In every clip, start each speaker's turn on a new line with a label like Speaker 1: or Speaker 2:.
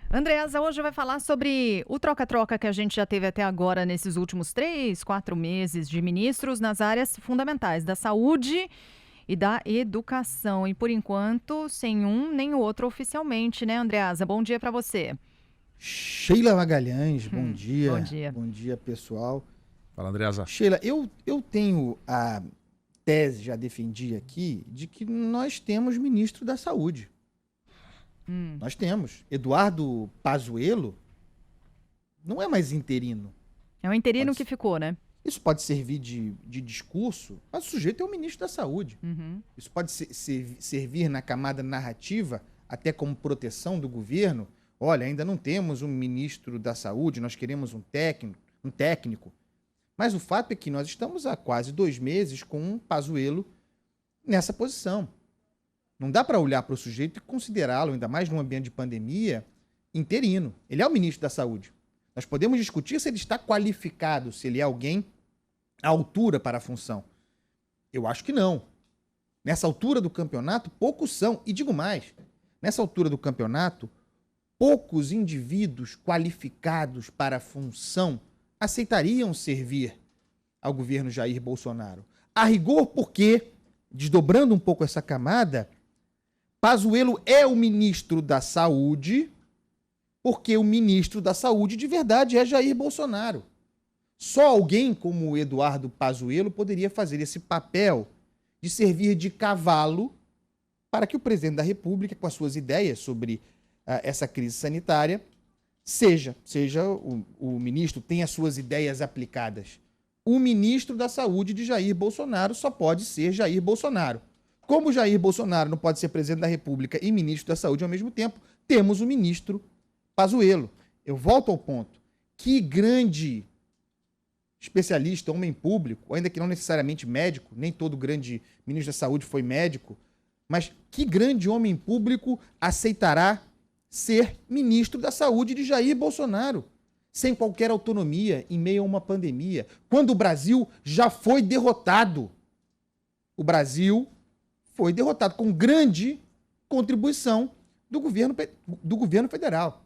Speaker 1: Andreasa hoje vai falar sobre o troca-troca que a gente já teve até agora nesses últimos 3, 4 meses de ministros nas áreas fundamentais da saúde e da educação. E por enquanto, sem um nem o outro oficialmente, né, Andreasa? Bom dia para você.
Speaker 2: Sheila Magalhães, bom
Speaker 1: Bom
Speaker 2: dia.
Speaker 1: dia.
Speaker 2: Bom dia, pessoal.
Speaker 3: Fala, Andreasa.
Speaker 2: Sheila, eu tenho a tese, já defendi aqui, de que nós temos ministro da Saúde. Nós temos. Eduardo Pazuello não é mais interino.
Speaker 1: É um interino
Speaker 2: Pode
Speaker 1: que ficou, né?
Speaker 2: Isso pode servir de discurso, mas o sujeito é o ministro da Saúde.
Speaker 1: Uhum.
Speaker 2: Isso pode servir na camada narrativa, até como proteção do governo. Olha, ainda não temos um ministro da Saúde, nós queremos um técnico. Mas o fato é que nós estamos há quase 2 meses com um Pazuello nessa posição. Não dá para olhar para o sujeito e considerá-lo, ainda mais num ambiente de pandemia, interino. Ele é o ministro da Saúde. Nós podemos discutir se ele está qualificado, se ele é alguém à altura para a função. Eu acho que não. Nessa altura do campeonato, poucos são. E digo mais, nessa altura do campeonato, poucos indivíduos qualificados para a função aceitariam servir ao governo Jair Bolsonaro. A rigor, porque, desdobrando um pouco essa camada, Pazuello é o ministro da Saúde, porque o ministro da Saúde de verdade é Jair Bolsonaro. Só alguém como o Eduardo Pazuello poderia fazer esse papel de servir de cavalo para que o presidente da República, com as suas ideias sobre essa crise sanitária, seja o ministro, tenha as suas ideias aplicadas. O ministro da Saúde de Jair Bolsonaro só pode ser Jair Bolsonaro. Como Jair Bolsonaro não pode ser presidente da República e ministro da Saúde ao mesmo tempo, temos o ministro Pazuello. Eu volto ao ponto. Que grande especialista, homem público, ainda que não necessariamente médico, nem todo grande ministro da Saúde foi médico, mas que grande homem público aceitará ser ministro da Saúde de Jair Bolsonaro, sem qualquer autonomia, em meio a uma pandemia, quando o Brasil já foi derrotado? O Brasil foi derrotado com grande contribuição do governo federal.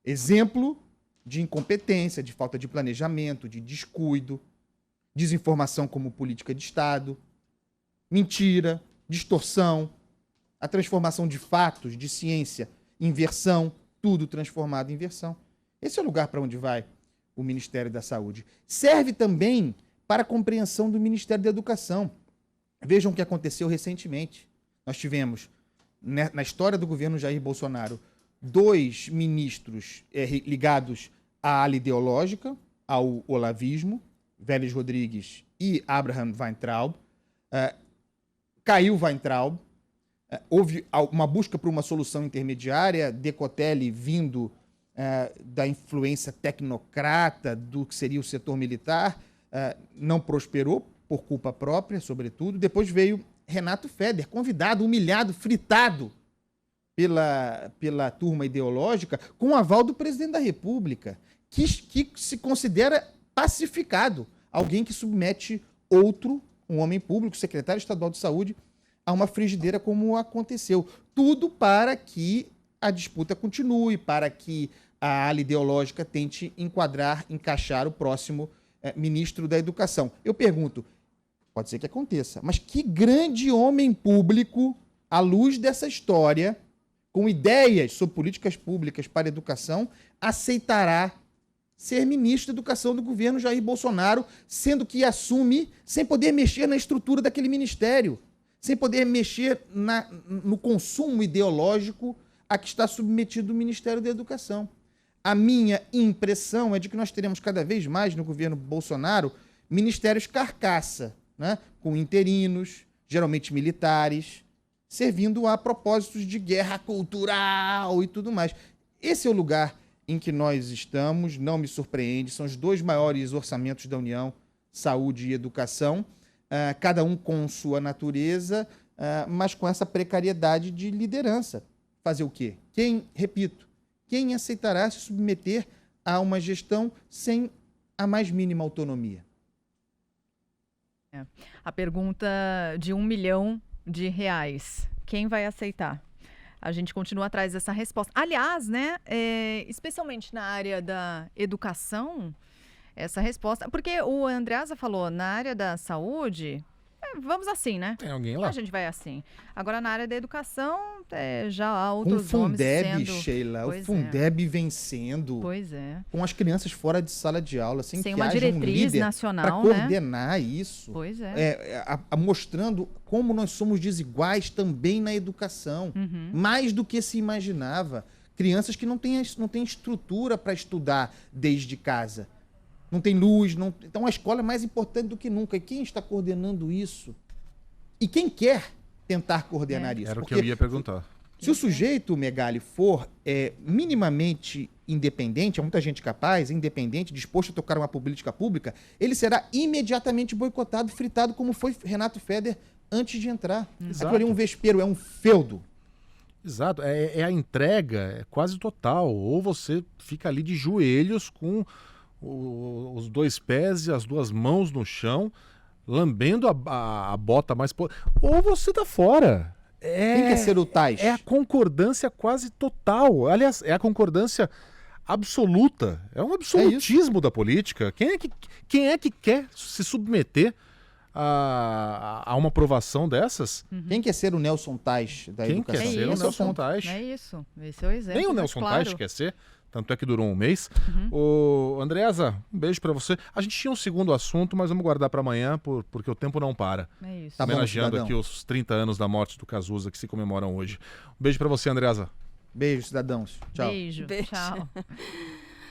Speaker 2: Exemplo de incompetência, de falta de planejamento, de descuido, desinformação como política de Estado, mentira, distorção, a transformação de fatos, de ciência, inversão, tudo transformado em versão. Esse é o lugar para onde vai o Ministério da Saúde. Serve também para a compreensão do Ministério da Educação. Vejam o que aconteceu recentemente. Nós tivemos, na história do governo Jair Bolsonaro, 2 ministros ligados à ala ideológica, ao olavismo, Vélez Rodrigues e Abraham Weintraub. Caiu Weintraub, houve uma busca por uma solução intermediária, Decotelli vindo da influência tecnocrata do que seria o setor militar, não prosperou, por culpa própria, sobretudo. Depois veio Renato Feder, convidado, humilhado, fritado pela turma ideológica, com o aval do presidente da República, que se considera pacificado, alguém que submete um homem público, secretário estadual de saúde, a uma frigideira como aconteceu. Tudo para que a disputa continue, para que a ala ideológica tente encaixar o próximo ministro da Educação. Eu pergunto, pode ser que aconteça, mas que grande homem público, à luz dessa história, com ideias sobre políticas públicas para a educação, aceitará ser ministro da Educação do governo Jair Bolsonaro, sendo que assume sem poder mexer na estrutura daquele ministério, sem poder mexer no consumo ideológico a que está submetido o Ministério da Educação. A minha impressão é de que nós teremos cada vez mais no governo Bolsonaro ministérios carcaça, né, com interinos, geralmente militares, servindo a propósitos de guerra cultural e tudo mais. Esse é o lugar em que nós estamos, não me surpreende, são os 2 maiores orçamentos da União, saúde e educação, cada um com sua natureza, mas com essa precariedade de liderança. Fazer o quê? Quem aceitará se submeter a uma gestão sem a mais mínima autonomia?
Speaker 1: A pergunta de R$ 1 milhão, quem vai aceitar? A gente continua atrás dessa resposta. Aliás, né, especialmente na área da educação, essa resposta... Porque o Andreasa falou, na área da saúde, vamos assim, né?
Speaker 3: Tem alguém lá?
Speaker 1: A gente vai assim. Agora, na área da educação, já há
Speaker 2: Com o
Speaker 1: outros nomes
Speaker 2: Fundeb,
Speaker 1: sendo...
Speaker 2: Sheila,
Speaker 1: Pois
Speaker 2: o Fundeb vencendo,
Speaker 1: Pois é.
Speaker 2: com as crianças fora de sala de aula, sem
Speaker 1: Sem
Speaker 2: que
Speaker 1: uma
Speaker 2: haja um
Speaker 1: diretriz
Speaker 2: líder para
Speaker 1: nacional, né?
Speaker 2: coordenar isso.
Speaker 1: Pois é.
Speaker 2: Mostrando como nós somos desiguais também na educação, mais do que se imaginava. Crianças que não têm estrutura para estudar desde casa. Não tem luz, então a escola é mais importante do que nunca. E quem está coordenando isso? E quem quer tentar coordenar isso?
Speaker 3: Era o que
Speaker 2: Porque
Speaker 3: eu ia perguntar.
Speaker 2: se o sujeito, Megali, for minimamente independente, há muita gente capaz, independente, disposto a tocar uma política pública, ele será imediatamente boicotado, fritado, como foi Renato Feder antes de entrar. Aquilo ali é um vespeiro, é um feudo.
Speaker 3: Exato, é a entrega, é quase total. Ou você fica ali de joelhos com os 2 pés e as 2 mãos no chão, lambendo a bota mais... Ou você tá fora.
Speaker 2: Quem quer ser o Tais?
Speaker 3: É a concordância quase total. Aliás, é a concordância absoluta. É um absolutismo da política. Quem é que quer se submeter a uma aprovação dessas?
Speaker 2: Quem quer ser o Nelson Tais da
Speaker 3: Quem
Speaker 2: educação?
Speaker 3: quer ser o Nelson Tais?
Speaker 1: É isso. Esse é o exemplo.
Speaker 3: Nem o Nelson
Speaker 1: claro.
Speaker 3: Tais quer ser. Tanto é que durou um mês. Andreasa, um beijo pra você. A gente tinha um segundo assunto, mas vamos guardar pra amanhã, porque o tempo não para.
Speaker 1: É isso.
Speaker 2: Tá bom,
Speaker 3: Homenageando
Speaker 2: cidadão.
Speaker 3: aqui os 30 anos da morte do Cazuza, que se comemoram hoje. Um beijo pra você, Andreasa.
Speaker 2: Beijo, cidadãos. Tchau.
Speaker 1: Beijo.
Speaker 4: Beijo.
Speaker 1: Tchau.